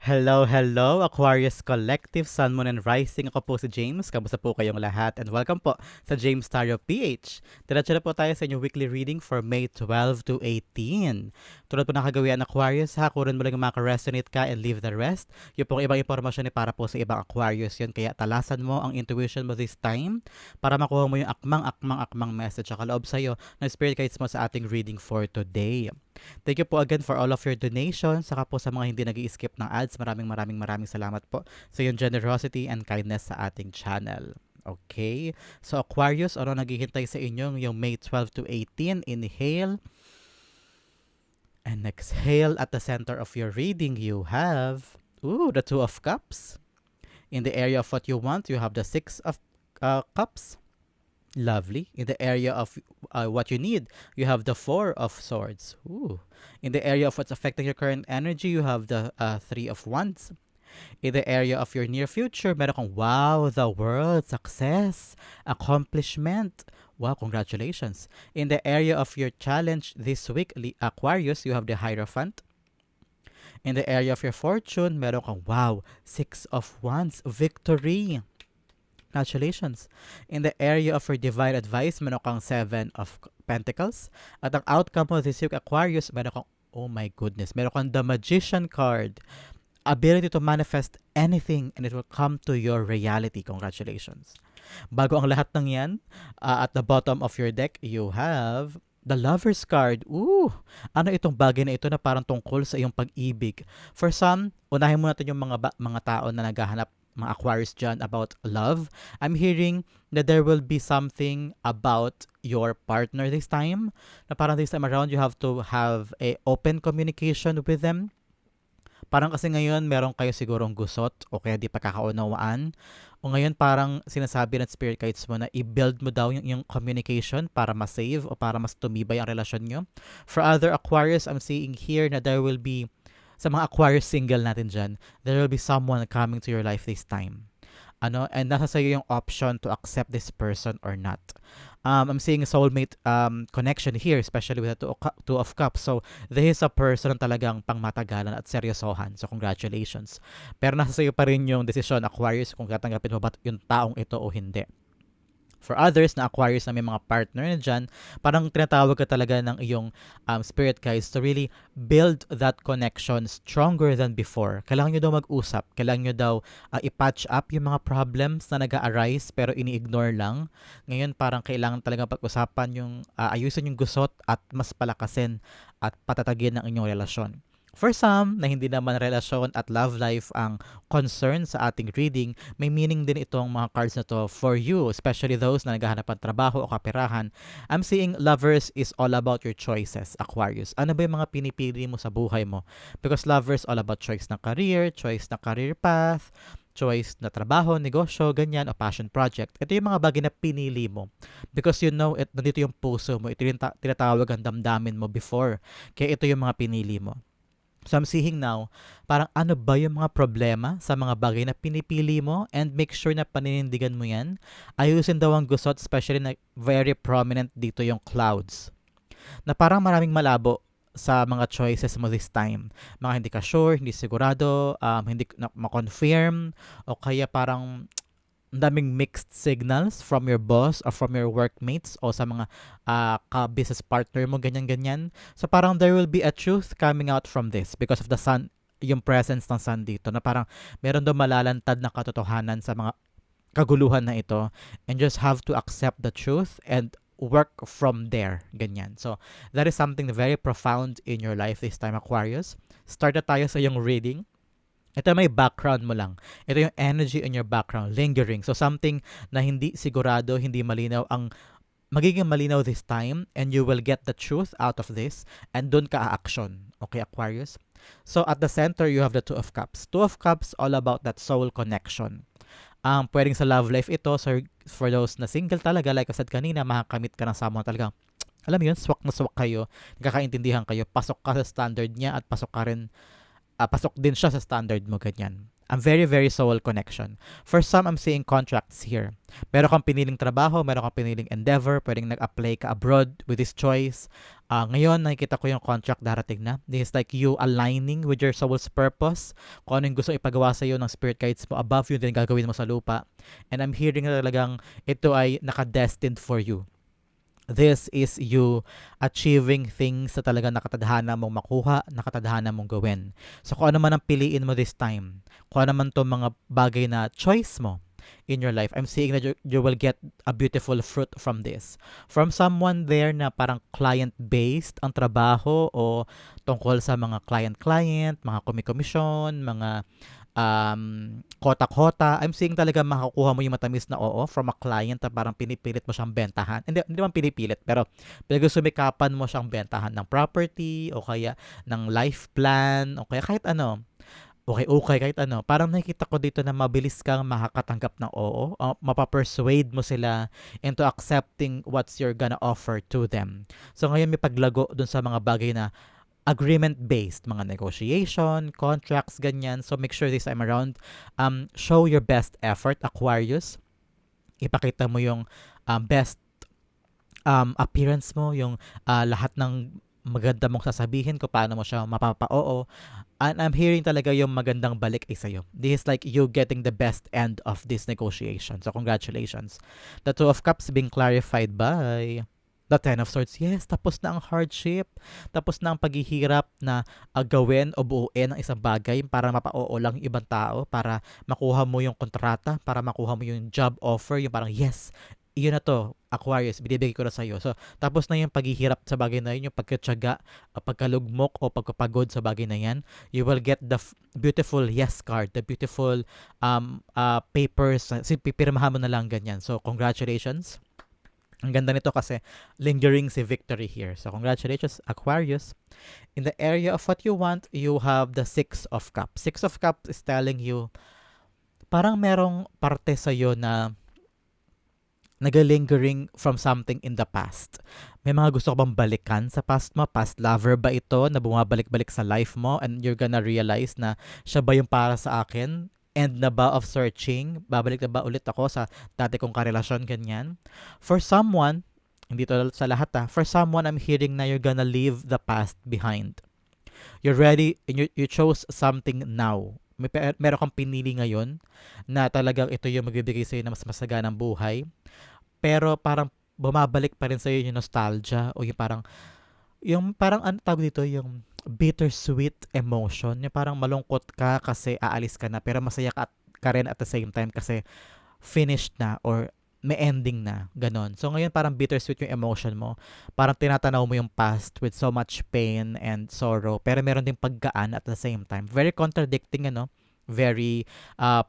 Hello, hello, Aquarius Collective, Sun, Moon, and Rising. Ako po si James. Kamusta po kayong lahat? And welcome po sa James Tarot PH. Diretso na po tayo sa inyong weekly reading for May 12 to 18. Tulad po nakagawian Aquarius, ha, kunin mo lang yung maka-resonate ka and leave the rest. Yung pong ibang impormasyon ay para po sa ibang Aquarius yun. Kaya talasan mo ang intuition mo this time para makuha mo yung akmang message sa kaloob sa'yo ng spirit guides mo sa ating reading for today. Thank you po again for all of your donations. Saka po sa mga hindi nag-i-skip ng ads, maraming salamat po sa iyong generosity and kindness sa ating channel. Okay? So Aquarius, ano naghihintay sa inyong yung May 12 to 18? Inhale and exhale. At the center of your reading, you have the Two of Cups. In the area of what you want, you have the Six of Cups. Lovely. In the area of what you need, you have the Four of Swords. Ooh. In the area of what's affecting your current energy, you have the Three of Wands. In the area of your near future, meron kang wow, the world, success, accomplishment. Wow, congratulations. In the area of your challenge this week, Aquarius, you have the Hierophant. In the area of your fortune, meron kang wow, Six of Wands, victory. Congratulations. In the area of your divine advice, meron kang Seven of Pentacles. At ang outcome mo this week, Aquarius, meron kang, oh my goodness, meron kang the Magician card. Ability to manifest anything and it will come to your reality. Congratulations. Bago ang lahat ng yan, at the bottom of your deck, you have the Lover's card. Ooh! Ano itong bagay na ito na parang tungkol sa iyong pag-ibig? For some, unahin mo natin yung mga tao na naghahanap, mga Aquarius dyan, about love. I'm hearing that there will be something about your partner this time. Na parang this time around, you have to have a open communication with them. Parang kasi ngayon, meron kayo sigurong gusot o kaya di pagkakaunawaan. O ngayon parang sinasabi ng spirit guides mo na i-build mo daw yung communication para ma-save o para mas tumibay ang relasyon nyo. For other Aquarius, I'm seeing here na there will be, sa mga Aquarius single natin dyan, there will be someone coming to your life this time. And nasa sa'yo yung option to accept this person or not. I'm seeing a soulmate connection here, especially with the two of Cups. So, this is a person na talagang pangmatagalan at seryosohan. So, congratulations. Pero nasa sa'yo pa rin yung desisyon, Aquarius, kung tatanggapin mo ba yung taong ito o hindi. For others na Aquarius na may mga partner na dyan, parang tinatawag ka talaga ng iyong spirit guides to really build that connection stronger than before. Kailangan nyo daw mag-usap. Kailangan nyo daw i-patch up yung mga problems na nag-arise pero ini-ignore lang. Ngayon parang kailangan talaga pag-usapan yung ayusin yung gusot at mas palakasin at patatagin ng inyong relasyon. For some, na hindi naman relasyon at love life ang concern sa ating reading, may meaning din itong mga cards na to for you, especially those na naghahanap ng trabaho o kaperahan. I'm seeing lovers is all about your choices, Aquarius. Ano ba yung mga pinipili mo sa buhay mo? Because lovers all about choice na career path, choice na trabaho, negosyo, ganyan, o passion project. Ito yung mga bagay na pinili mo. Because you know, nandito yung puso mo. Ito yung tinatawag ang damdamin mo before. Kaya ito yung mga pinili mo. So I'm seeing now, parang ano ba yung mga problema sa mga bagay na pinipili mo and make sure na paninindigan mo yan. Ayusin daw ang gusot, especially na very prominent dito yung clouds. Na parang maraming malabo sa mga choices mo this time. Mga hindi ka sure, hindi sigurado, hindi ma-confirm, o kaya parang daming mixed signals from your boss or from your workmates o sa mga ka-business partner mo, ganyan-ganyan. So parang there will be a truth coming out from this because of the sun, yung presence ng sun dito, na parang meron daw malalantad na katotohanan sa mga kaguluhan na ito, and just have to accept the truth and work from there, ganyan. So that is something very profound in your life this time, Aquarius. Start na tayo sa yung reading. Ito may background mo lang. Ito yung energy in your background, lingering. So something na hindi sigurado, hindi malinaw, ang magiging malinaw this time, and you will get the truth out of this, and dun ka a-action. Okay, Aquarius? So at the center, you have the Two of Cups. Two of Cups, all about that soul connection. Pwedeng sa love life ito, so for those na single talaga, like I said kanina, makakamit ka ng someone talagang, alam mo yun, swak na swak kayo, nagkakaintindihan kayo, pasok ka sa standard niya at pasok ka rin pasok din siya sa standard mo, ganyan. A very, very soul connection. For some, I'm seeing contracts here. Meron kang piniling trabaho, meron kang piniling endeavor, pwedeng nag-apply ka abroad with this choice. Ngayon, nakikita ko yung contract darating na. This is like you aligning with your soul's purpose. Kung ano yung gusto ipagawa sa iyo ng spirit guides mo above yun din gagawin mo sa lupa. And I'm hearing na talagang ito ay nakadestined for you. This is you achieving things na talaga nakatadhana mong makuha, nakatadhana mong gawin. So kung ano man ang piliin mo this time, kung ano man itong mga bagay na choice mo in your life, I'm seeing that you will get a beautiful fruit from this. From someone there na parang client-based ang trabaho o tungkol sa mga client-client, mga komisyon, mga kota-kota. I'm seeing talaga makakuha mo yung matamis na oo from a client na parang pinipilit mo siyang bentahan. Hindi naman pinipilit, pero pinag-sumikapan mo siyang bentahan ng property o kaya ng life plan o kaya kahit ano. Okay, kahit ano. Parang nakikita ko dito na mabilis kang makakatanggap ng oo. Mapapersuade mo sila into accepting what's you're gonna offer to them. So ngayon may paglago dun sa mga bagay na agreement-based, mga negotiation, contracts, ganyan. So make sure this time around, show your best effort, Aquarius. Ipakita mo yung best appearance mo, yung lahat ng maganda mong sasabihin kung paano mo siya mapapa-oo. And I'm hearing talaga yung magandang balik ay sa'yo. This is like you getting the best end of this negotiation. So congratulations. The Two of Cups being clarified by the Ten of Swords. Yes, tapos na ang hardship. Tapos na ang paghihirap na gawin o buuin ang isang bagay para mapa-oo lang yung ibang tao, para makuha mo yung kontrata, para makuha mo yung job offer, yung parang yes, yun na to, Aquarius, binibigay ko na sa'yo. So, tapos na yung paghihirap sa bagay na yun, yung pagkatsaga, pagkalugmok o pagkapagod sa bagay na yan, you will get the beautiful yes card, the beautiful papers, pipirmahan mo na lang ganyan. So, congratulations. Ang ganda nito kasi lingering si victory here. So, congratulations, Aquarius. In the area of what you want, you have the Six of Cups. Six of Cups is telling you, parang merong parte sa'yo na nagalingering from something in the past. May mga gusto ka bang balikan sa past mo? Past lover ba ito na bumabalik-balik sa life mo and you're gonna realize na siya ba yung para sa akin? End na ba of searching? Babalik na ba ulit ako sa dati kong karelasyon, ganyan? For someone, hindi to sa lahat for someone, I'm hearing na you're gonna leave the past behind. You're ready, and you chose something now. Meron kang pinili ngayon na talagang ito yung magbibigay sa'yo na mas masaganang buhay. Pero parang bumabalik pa rin sa'yo yung nostalgia o yung parang ano tawag dito, yung bittersweet emotion. Yung parang malungkot ka kasi aalis ka na pero masaya ka rin at the same time kasi finished na or may ending na, ganon. So ngayon parang bittersweet yung emotion mo. Parang tinatanaw mo yung past with so much pain and sorrow pero meron ding paggaan at the same time. Very contradicting, very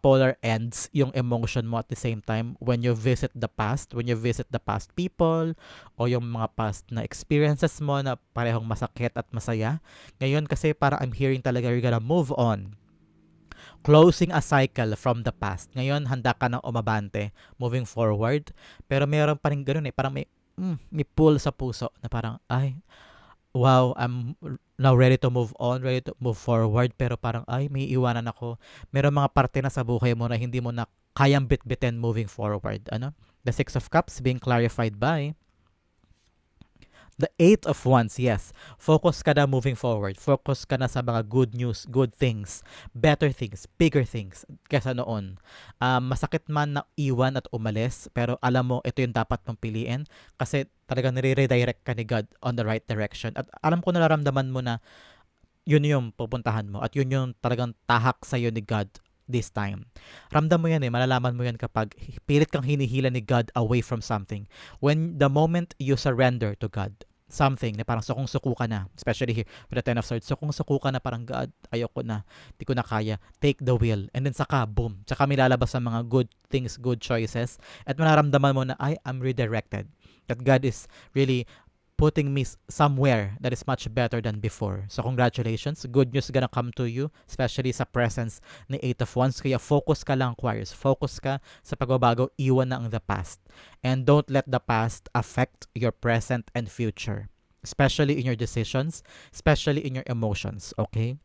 polar ends yung emotion mo at the same time when you visit the past, when you visit the past people o yung mga past na experiences mo na parehong masakit at masaya. Ngayon kasi para I'm hearing talaga you're gonna move on. Closing a cycle from the past. Ngayon, handa ka ng umabante, moving forward. Pero meron pa rin ganun parang may pull sa puso na parang, ay, wow, I'm now ready to move on, ready to move forward. Pero parang, ay, may iwanan ako. Meron mga parte na sa buhay mo na hindi mo na kayang bitbitin moving forward. The Six of Cups being clarified by the Eight of Wands, yes. Focus ka na moving forward. Focus ka na sa mga good news, good things, better things, bigger things kaysa noon. Masakit man na iwan at umalis, pero alam mo, ito yung dapat mong piliin kasi talagang nire-redirect ka ni God on the right direction. At alam ko nararamdaman mo na yun yung pupuntahan mo at yun yung talagang tahak sa'yo ni God this time. Ramdam mo yan malalaman mo yan kapag pilit kang hinihila ni God away from something. When the moment you surrender to God, something na parang sukong-suko ka na, especially here with the Ten of Swords, sukong-suko ka na parang God, ayoko na, di ko na kaya, take the wheel, and then saka, boom, saka may lalabas ang mga good things, good choices, at manaramdaman mo na, I'm redirected, that God is really putting me somewhere that is much better than before. So congratulations. Good news gonna come to you, especially sa presence ni Eight of Wands. Kaya focus ka lang, Aquarius. Focus ka sa pagbabago, iwan na ang the past. And don't let the past affect your present and future, especially in your decisions, especially in your emotions, okay?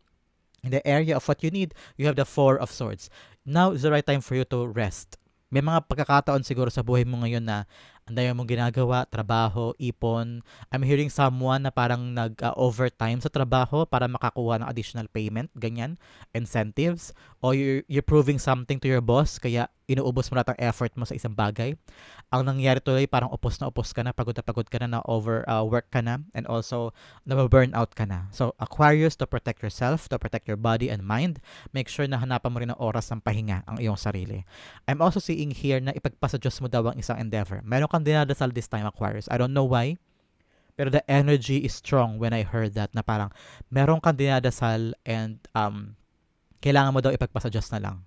In the area of what you need, you have the Four of Swords. Now is the right time for you to rest. May mga pagkakataon siguro sa buhay mo ngayon na Ang dami mong ginagawa, trabaho, ipon. I'm hearing someone na parang nag-overtime sa trabaho para makakuha ng additional payment, ganyan, incentives. O you're proving something to your boss, kaya inuubos mo lahat ng effort mo sa isang bagay. Ang nangyayari tuloy, parang upos na pagod ka na over work ka na, and also na-burn out ka na. So, Aquarius, to protect yourself, to protect your body and mind, make sure na hanapan mo rin ng oras ng pahinga ang iyong sarili. I'm also seeing here na ipagpasa Diyos mo daw ang isang endeavor. Meron kang dinadasal this time, Aquarius. I don't know why, pero the energy is strong when I heard that, na parang meron kang dinadasal and kailangan mo daw ipagpasa Diyos na lang.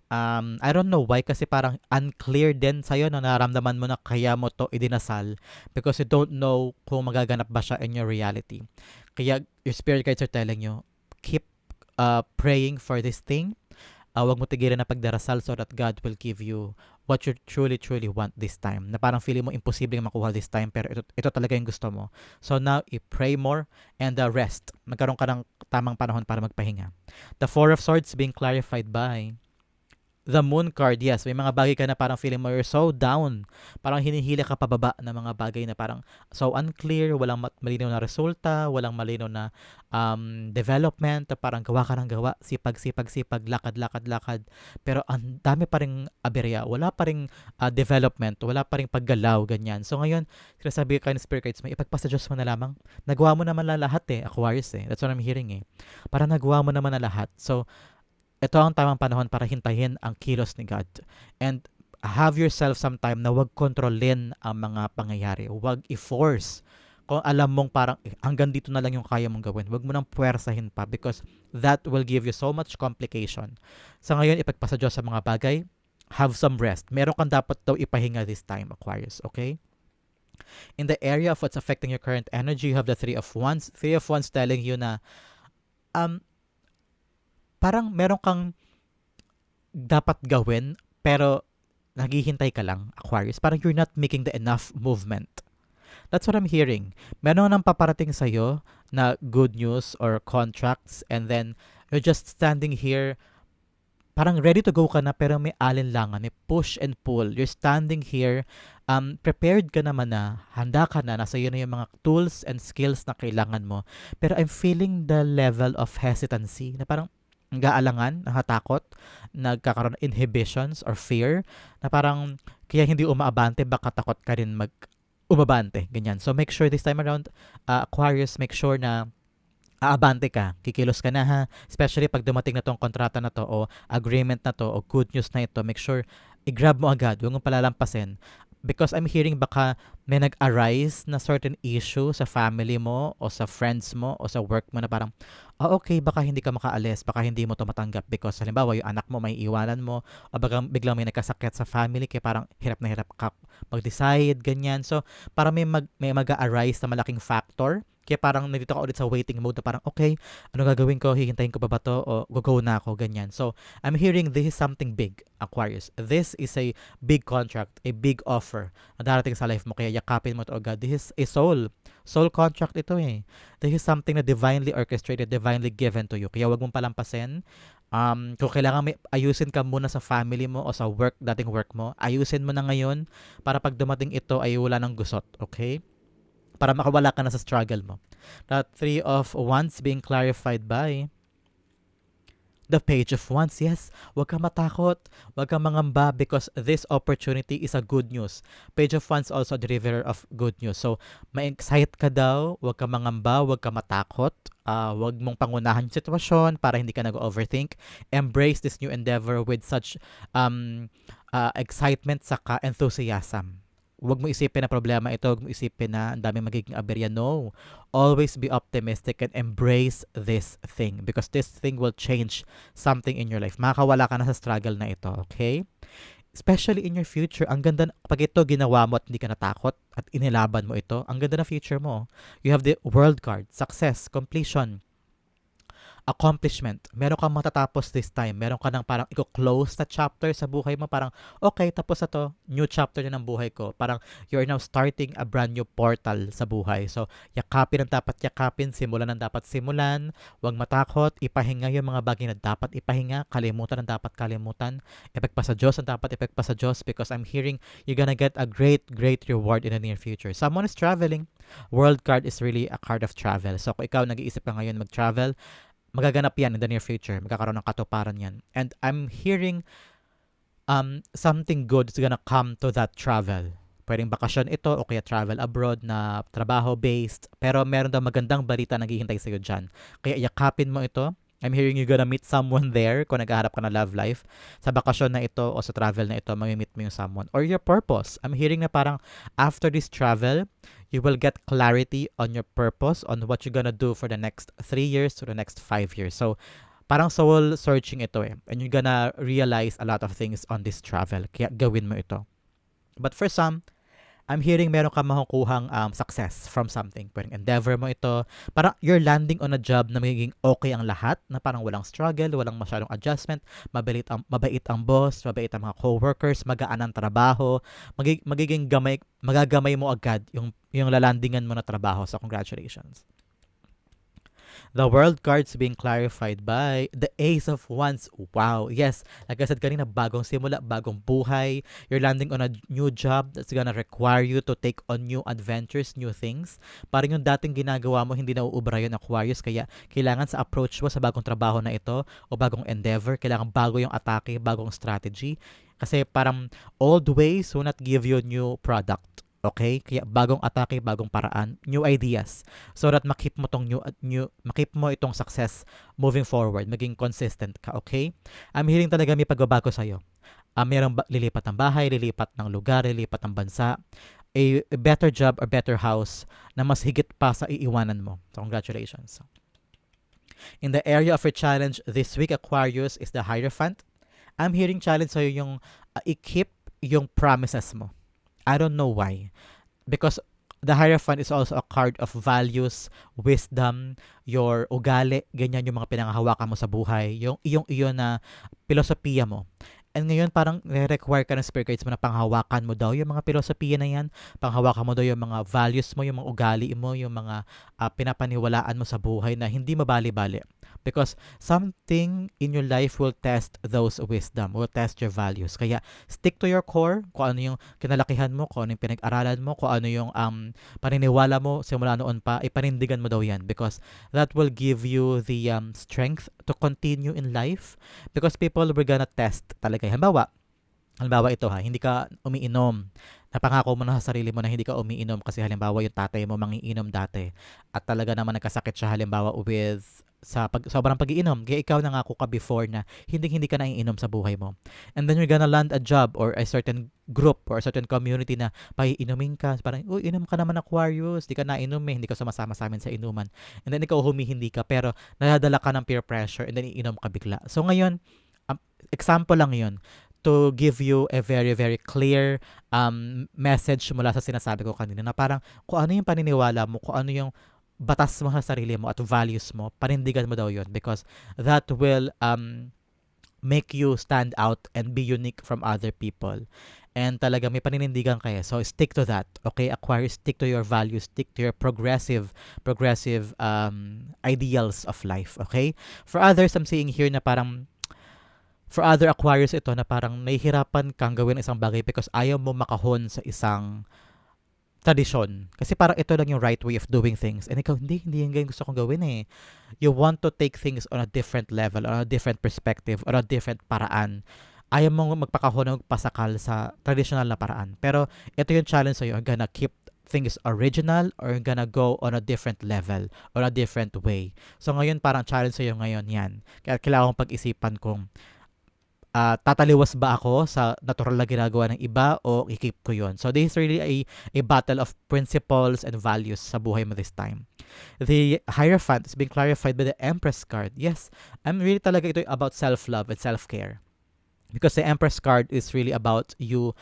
I don't know why, kasi parang unclear din sa'yo na naramdaman mo na kaya mo to idinasal because you don't know kung magaganap ba siya in your reality. Kaya your spirit guides are telling you, keep praying for this thing. Huwag mo tigilan na pagdarasal so that God will give you what you truly want this time. Na parang feeling mo imposible makuha this time, pero ito talaga yung gusto mo. So now, pray more and rest. Magkaroon ka ng tamang panahon para magpahinga. The Four of Swords being clarified by the Moon card. Yes, may mga bagay ka na parang feeling mo you're so down. Parang hinihila ka pababa na mga bagay na parang so unclear, walang malinaw na resulta, walang malinaw na development, parang gawa ka ng gawa, sipag, lakad. Pero ang dami pa ring aberya, wala pa ring development, wala pa ring paggalaw, ganyan. So ngayon, sinasabi ka ng spirit guides mo, ipagpasa Diyos mo na lamang. Nagawa mo naman lahat Aquarius That's what I'm hearing Parang nagawa mo naman na lahat. So, ito ang tamang panahon para hintayin ang kilos ni God. And have yourself some time na wag kontrolin ang mga pangyayari. Wag i-force. Kung alam mong parang hanggang dito na lang yung kaya mong gawin, wag mo nang puwersahin pa because that will give you so much complication. Sa ngayon, ipagpasa Diyos sa mga bagay. Have some rest. Meron kang dapat daw ipahinga this time, Aquarius. Okay? In the area of what's affecting your current energy, you have the Three of Wands. Three of Wands telling you na parang meron kang dapat gawin pero naghihintay ka lang, Aquarius. Parang you're not making the enough movement. That's what I'm hearing. Meron nang paparating sa'yo na good news or contracts, and then you're just standing here parang ready to go ka na pero may alinlangan, may push and pull. You're standing here, prepared ka naman na, handa ka na, nasa iyo na yung mga tools and skills na kailangan mo. Pero I'm feeling the level of hesitancy na parang nag-aalangan, nakatakot, nagkakaroon ng inhibitions or fear, na parang kaya hindi umaabante, baka takot ka rin umabante, ganyan. So make sure this time around, Aquarius, make sure na aabante ka, kikilos ka na ha, especially pag dumating na tong kontrata na to o agreement na to o good news na ito, make sure i-grab mo agad, huwag mong palalampasin. Because I'm hearing baka may nag-arise na certain issue sa family mo o sa friends mo o sa work mo na parang, okay, baka hindi ka makaalis, baka hindi mo to matanggap because halimbawa yung anak mo may iwanan mo o baka biglang may nagkasakit sa family kaya parang hirap na hirap ka mag-decide, ganyan. So, parang may mag-arise na malaking factor. Kaya parang nandito ka ulit sa waiting mode na parang, okay, ano gagawin ko? Hihintayin ko ba to? O go na ako? Ganyan. So, I'm hearing this is something big, Aquarius. This is a big contract, a big offer na darating sa life mo. Kaya yakapin mo to agad. This is a soul contract ito This is something na divinely orchestrated, divinely given to you. Kaya wag mong palampasin. Kung kailangan ayusin ka muna sa family mo o sa dating work mo, ayusin mo na ngayon para pag dumating ito ay wala nang gusot. Okay? Para makawala ka na sa struggle mo. The Three of Wands being clarified by the Page of Wands. Yes, huwag kang matakot, huwag kang mangamba because this opportunity is a good news. Page of Wands also a derivative of good news. So, ma-excite ka daw, huwag kang mangamba, huwag kang matakot. Huwag mong pangunahan yung sitwasyon para hindi ka nag-overthink. Embrace this new endeavor with such excitement saka enthusiasm. Huwag mo isipin na problema ito, huwag mo isipin na ang dami magiging aberya. No. Always be optimistic and embrace this thing because this thing will change something in your life. Makakawala ka na sa struggle na ito, okay? Especially in your future, ang ganda, pag ito ginawa mo at hindi ka natakot at inilaban mo ito, ang ganda na future mo. You have the World card, success, completion, accomplishment. Meron kang matatapos this time. Meron ka ng parang i-close na chapter sa buhay mo. Parang, okay, tapos na to. New chapter na ng buhay ko. Parang, you're now starting a brand new portal sa buhay. So, yakapin ang dapat yakapin. Simulan ang dapat simulan. Huwag matakot. Ipahinga yung mga bagay na dapat ipahinga. Kalimutan ang dapat kalimutan. Ipagpa sa Diyos ang dapat ipagpa sa Diyos, because I'm hearing you're gonna get a great, great reward in the near future. Someone is traveling. World card is really a card of travel. So, kung ikaw nag-iisip ka ngayon mag-travel, magaganap yan in the near future. Magkakaroon ng katuparan yan. And I'm hearing something good is gonna come to that travel. Pwedeng bakasyon ito o kaya travel abroad na trabaho-based. Pero meron daw magandang balita naghihintay sa'yo dyan. Kaya yakapin mo ito. I'm hearing you're gonna meet someone there kung naghahanap ka ng love life. Sa bakasyon na ito o sa travel na ito, mamimit mo yung someone. Or your purpose. I'm hearing na parang after this travel, you will get clarity on your purpose, on what you're gonna do for the next 3 years to the next 5 years. So, parang soul searching ito eh. And you're gonna realize a lot of things on this travel. Kaya gawin mo ito. But for some, I'm hearing meron ka makukuhang success from something. Pwedeng endeavor mo ito. Parang you're landing on a job na magiging okay ang lahat, na parang walang struggle, walang masyadong adjustment, mabait ang boss, mabait ang mga coworkers, magaan ang trabaho, magagamay mo agad yung lalandingan mo na trabaho. So congratulations. The world cards being clarified by the Ace of Wands. Wow. Yes. Like I said kanina, bagong simula, bagong buhay. You're landing on a new job that's gonna require you to take on new adventures, new things. Parang yung dating ginagawa mo, hindi na uubra yun, Aquarius. Kaya kailangan sa approach mo sa bagong trabaho na ito o bagong endeavor, kailangan bago yung atake, bagong strategy. Kasi parang old ways will not give you new product. Okay? Kaya bagong atake, bagong paraan, new ideas. So that makip mo makip mo itong success moving forward, maging consistent ka, okay? I'm hearing talaga may pagbabago sa'yo. Mayroong lilipat ng bahay, lilipat ng lugar, lilipat ng bansa, a better job or better house na mas higit pa sa iiwanan mo. So congratulations. In the area of your challenge this week, Aquarius, is the Hierophant. I'm hearing challenge sa'yo yung i-keep yung promises mo. I don't know why. Because the Hierophant is also a card of values, wisdom, your ugali, ganyan yung mga pinanghahawakan mo sa buhay, yung iyong na filosofiya mo. And ngayon parang require ka ng spirit guides mo na panghawakan mo daw yung mga filosofiya na yan, panghawakan mo daw yung mga values mo, yung mga ugali mo, yung mga pinapaniwalaan mo sa buhay na hindi mabali-bali. Because something in your life will test those wisdom, will test your values. Kaya stick to your core, kung ano yung kinalakihan mo, kung ano yung pinag-aralan mo, kung ano yung paniniwala mo simula noon pa, ipanindigan mo daw yan. Because that will give you the strength to continue in life. Because people were gonna test talaga. Halimbawa ito hindi ka umiinom. Napangako mo na sa sarili mo na hindi ka umiinom kasi halimbawa yung tatay mo mangiinom dati at talaga naman nagkasakit siya halimbawa with sobrang pag-iinom. Kaya ikaw nangako ka before na hindi ka na iinom sa buhay mo. And then you're gonna land a job or a certain group or a certain community na paiinumin ka. Parang, inom ka naman Aquarius. Di ka nainom hindi ka sumasama sa amin sa inuman. And then ikaw humihindi ka pero nadadala ka ng peer pressure and then iinom ka bigla. So ngayon, example lang yun to give you a very, very clear message mula sa sinasabi ko kanina na parang kung ano yung paniniwala mo, kung ano yung batas mo sa sarili mo at values mo, panindigan mo daw yun because that will make you stand out and be unique from other people. And talaga may paninindigan kayo. So stick to that. Okay, Aquarius, stick to your values, stick to your progressive ideals of life. Okay? For others, I'm seeing here na parang for other Aquarius ito na parang nahihirapan kang gawin isang bagay because ayaw mo makahon sa isang tradisyon. Kasi parang ito lang yung right way of doing things. And ikaw, hindi yung gusto kong gawin eh. You want to take things on a different level, on a different perspective, on a different paraan. Ayaw mong magpakahon, magpasakal sa traditional na paraan. Pero ito yung challenge sa'yo. You're gonna keep things original or you're gonna go on a different level or a different way. So ngayon parang challenge sa'yo ngayon yan. Kaya kailangan kong pag-isipan kung tataliwas ba ako sa natural na ginagawa ng iba o i-keep ko yun. So this is really a battle of principles and values sa buhay mo this time. The Hierophant is being clarified by the Empress card. Yes, I'm really talaga ito about self-love and self-care. Because the Empress card is really about you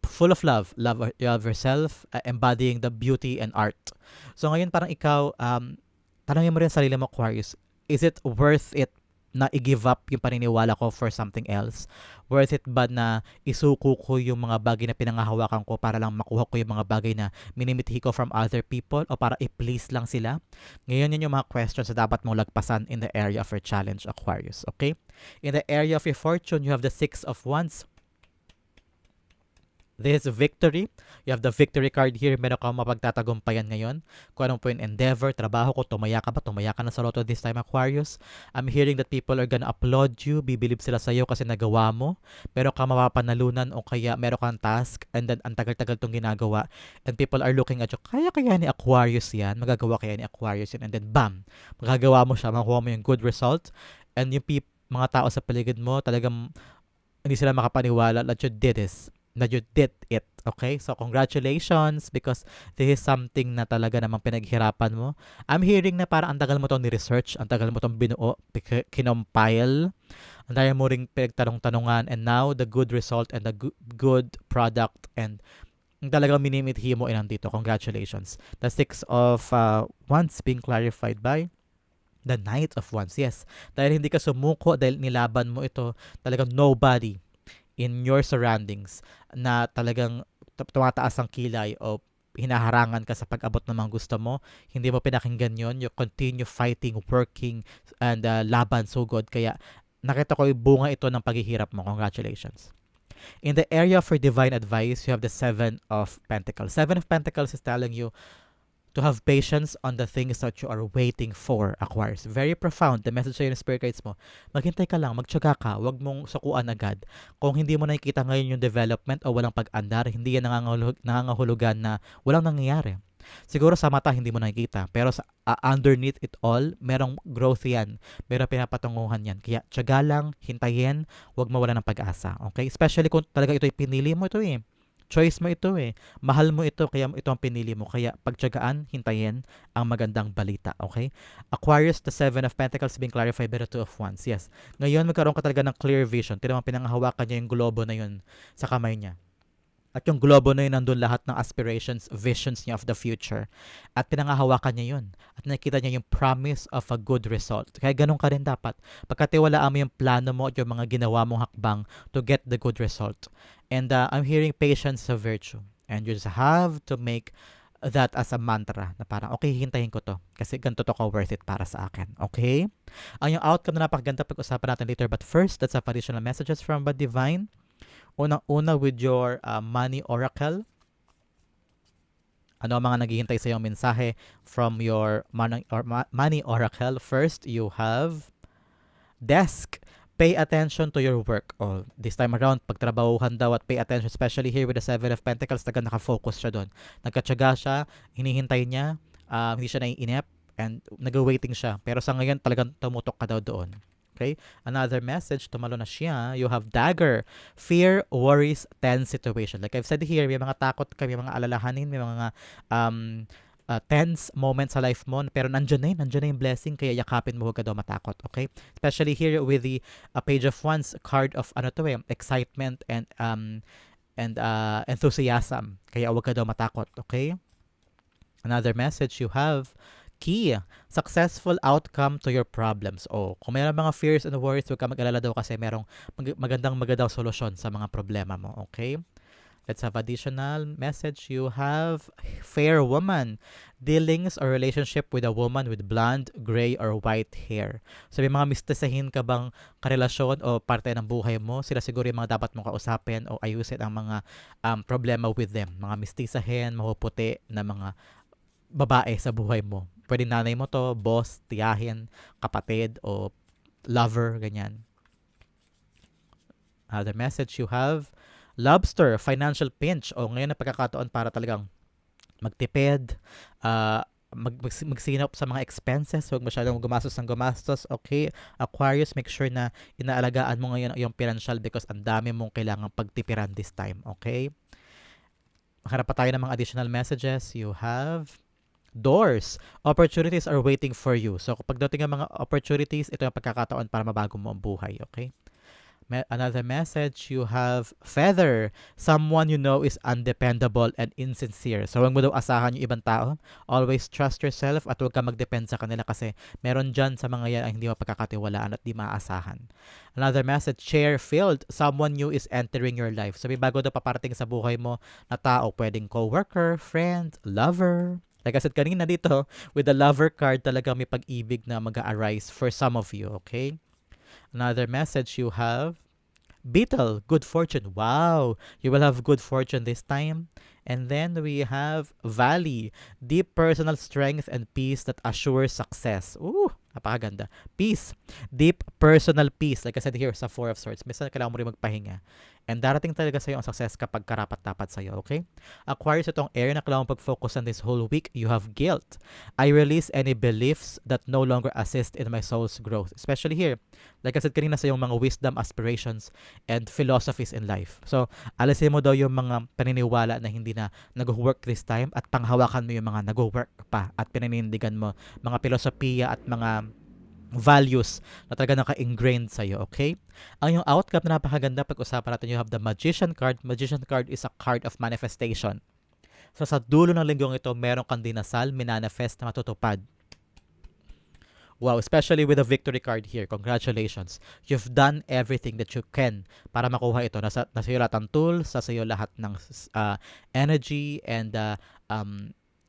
full of love yourself, embodying the beauty and art. So ngayon parang ikaw, tanongin mo rin sarili mo Aquarius, Is it worth it na i-give up yung paniniwala ko for something else? Worth it ba na isuko ko yung mga bagay na pinangahawakan ko para lang makuha ko yung mga bagay na minimithi ko from other people o para i-please lang sila? Ngayon yun yung mga questions na dapat mong lagpasan in the area of your challenge, Aquarius. Okay? In the area of your fortune, you have the Six of Wands. This is victory. You have the victory card here. Meron kang mapagtatagumpayan ngayon. Kung anong po yung endeavor, trabaho ko, tumaya ka ba? Tumaya ka na sa loto this time, Aquarius. I'm hearing that people are gonna applaud you. Bibilib sila sa'yo kasi nagawa mo. Meron kang mapapanalunan o kaya meron kang task and then ang tagal-tagal tong ginagawa. And people are looking at you. Kaya ni Aquarius yan. Magagawa kaya ni Aquarius yan. And then bam! Magagawa mo siya. Makuha mo yung good result. And yung mga tao sa paligid mo, talagang hindi sila makapaniwala that you did this. Na you did it. Okay? So, congratulations because this is something na talaga namang pinaghirapan mo. I'm hearing na parang ang tagal mo itong ni-research, ang tagal mo itong binuo, kinompile, ang tagal mo ring pinagtanong-tanungan, and now the good result and the good product and talagang minimithi mo inandito. Congratulations. The Six of Wands being clarified by the Knight of Wands. Yes. Dahil hindi ka sumuko, dahil nilaban mo ito, talagang nobody in your surroundings na talagang tumataas ang kilay o hinaharangan ka sa pag-abot ng mga gusto mo, hindi mo pinakinggan yun, you continue fighting, working, and laban so good. Kaya nakita ko yung bunga ito ng paghihirap mo. Congratulations. In the area for divine advice, you have the Seven of Pentacles. Seven of Pentacles is telling you to have patience on the things that you are waiting for, Aquarius. Very profound. The message sa'yo ng spirit guides mo. Maghintay ka lang, magtyaga ka, huwag mong sukuan agad. Kung hindi mo nakikita ngayon yung development o walang pag-andar, hindi yan nangangahulugan na walang nangyayari. Siguro sa mata hindi mo nakikita, pero sa underneath it all, merong growth yan. Merong pinapatunguhan yan. Kaya tyaga lang, hintayin, huwag mawala ng pag-asa. Okay? Especially kung talaga ito pinili mo ito eh. Choice mo ito eh. Mahal mo ito, kaya ito ang pinili mo. Kaya pagtyagaan, hintayin ang magandang balita. Okay? Aquarius, the Seven of Pentacles being clarified by the Two of Wands. Yes. Ngayon, magkaroon ka talaga ng clear vision. Tinamang pinangahawakan niya yung globo na yun sa kamay niya. At yung globo na yun, nandun lahat ng aspirations, visions niya of the future. At pinangahawakan niya yun. At nakita niya yung promise of a good result. Kaya ganun ka rin dapat. Pagkatiwalaan mo yung plano mo at yung mga ginawa mong hakbang to get the good result. And I'm hearing patience is a virtue. And you just have to make that as a mantra na parang, okay, hintayin ko to. Kasi ganito to ka worth it para sa akin. Okay? Ang yung outcome na napakaganda pag-usapan natin later. But first, let's have additional messages from the Divine. Unang-una with your money oracle. Ano ang mga naghihintay sa iyong mensahe from your money oracle? First, you have desk. Pay attention to your work. Oh, this time around, pagtrabahuhan daw at pay attention, especially here with the Seven of Pentacles, taga nakafocus siya doon. Nagkatsaga siya, hinihintay niya, hindi siya naiinip, and nag-waiting siya. Pero sa ngayon, talagang tumutok ka daw doon. Okay? Another message, tumalo na siya. You have dagger. Fear, worries, tense situation. Like I've said here, may mga takot ka, may mga alalahanin, may mga tense moments sa life mo, pero nandiyan na yung blessing, kaya yakapin mo, huwag ka daw matakot. Okay? Especially here with the Page of Wands, card of excitement and enthusiasm. Kaya huwag ka daw matakot. Okay? Another message you have, key, successful outcome to your problems. O, kung mayroong mga fears and worries, huwag ka mag-alala daw kasi merong magandang solusyon sa mga problema mo. Okay? Let's have additional message. You have fair woman. Dealings or relationship with a woman with blonde, gray, or white hair. So, may mga mistisahin ka bang karelasyon o parte ng buhay mo? Sila siguro yung mga dapat mong kausapin o ayusin ang mga problema with them. Mga mistisahin, mahuputi na mga babae sa buhay mo. Pwede nanay mo to, boss, tiyahin, kapatid, o lover, ganyan. Another message you have, lobster, financial pinch. O ngayon na pagkakataon para talagang magtipid, magsinop sa mga expenses, huwag masyadong gumastos ng gumastos. Okay, Aquarius, make sure na inaalagaan mo ngayon yung financial because ang dami mong kailangang pagtipiran this time. Okay? Makarap pa tayo ng mga additional messages. You have doors. Opportunities are waiting for you. So, kapag dating ang mga opportunities, ito yung pagkakataon para mabago mo ang buhay. Okay? Another message, you have feather. Someone you know is undependable and insincere. So, huwag mo daw asahan yung ibang tao. Always trust yourself at huwag ka mag-depend sa kanila kasi meron dyan sa mga yan ang hindi mo pagkakatiwalaan at di maaasahan. Another message, chair filled. Someone new is entering your life. So, may bago daw paparating sa buhay mo na tao. Pwedeng coworker, friend, lover. Like I said kanina dito, with the lover card, talagang may pag-ibig na mag-arise for some of you, okay? Another message you have, Beetle, good fortune. Wow, you will have good fortune this time. And then we have Valley, deep personal strength and peace that assures success. Ooh, napakaganda. Peace, deep personal peace. Like I said here sa Four of Swords, minsan kailangan mo rin magpahinga. And darating talaga sa'yo ang success kapag karapat-dapat sa'yo, okay? Aquarius, itong area na kailangan pag-focus on this whole week, you have guilt. I release any beliefs that no longer assist in my soul's growth. Especially here, like I said kanina sa yung mga wisdom, aspirations, and philosophies in life. So, alisin mo daw yung mga paniniwala na hindi na nag-work this time at panghawakan mo yung mga nag-work pa at pinanindigan mo mga filosofiya at mga values na talaga naka-ingrained sa'yo, okay? Ang yung outcome na napakaganda, pag-usapan natin, you have the Magician card. Magician card is a card of manifestation. So sa dulo ng linggong ito, meron kang dinasal, minanifest na matutupad. Wow, especially with the victory card here. Congratulations. You've done everything that you can para makuha ito. Nasa iyo lahat ng tools, nasa iyo lahat ng energy and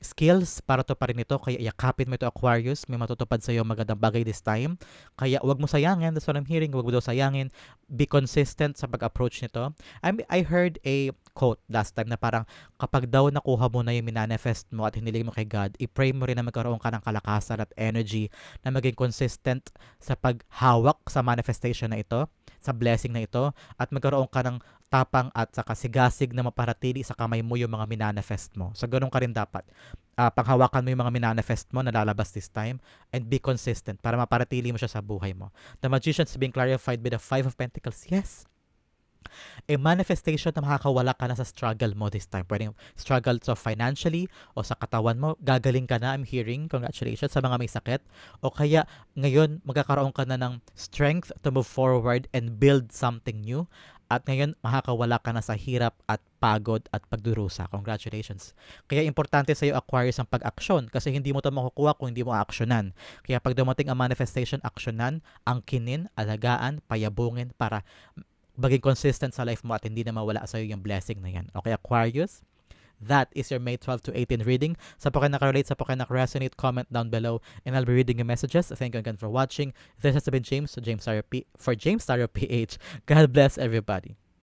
skills para to pa rin ito. Kaya yakapin mo ito, Aquarius. May matutupad sa iyo magandang bagay this time. Kaya wag mo sayangin. That's what I'm hearing. Wag mo daw sayangin. Be consistent sa pag-approach nito. I heard a quote last time na parang kapag daw nakuha mo na yung minanifest mo at hiniling mo kay God, i-pray mo rin na magkaroon ka ng kalakasan at energy na maging consistent sa paghawak sa manifestation na ito, sa blessing na ito, at magkaroon ka ng tapang at saka sigasig na maparatili sa kamay mo yung mga minanifest mo. So, ganun ka rin dapat. Panghawakan mo yung mga minanifest mo na lalabas this time and be consistent para maparatili mo siya sa buhay mo. The Magician is being clarified by the Five of Pentacles. Yes! A manifestation na makakawala ka na sa struggle mo this time. Pwedeng struggle so financially o sa katawan mo. Gagaling ka na, I'm hearing. Congratulations sa mga may sakit. O kaya ngayon magkakaroon ka na ng strength to move forward and build something new. At ngayon, makakawala ka na sa hirap at pagod at pagdurusa. Congratulations. Kaya importante sa iyo, Aquarius, ang pag-aksyon kasi hindi mo ito makukuha kung hindi mo aksyonan. Kaya pag dumating ang manifestation, aksyonan, angkinin, alagaan, payabungin para maging consistent sa life mo at hindi na mawala sa iyo yung blessing na yan. Okay, Aquarius? That is your May 12 to 18 reading. Sa po kayo nakarelate, sa po kayo nakaresonate, comment down below and I'll be reading your messages. Thank you again for watching. This has been James, for James Tarot PH. God bless everybody.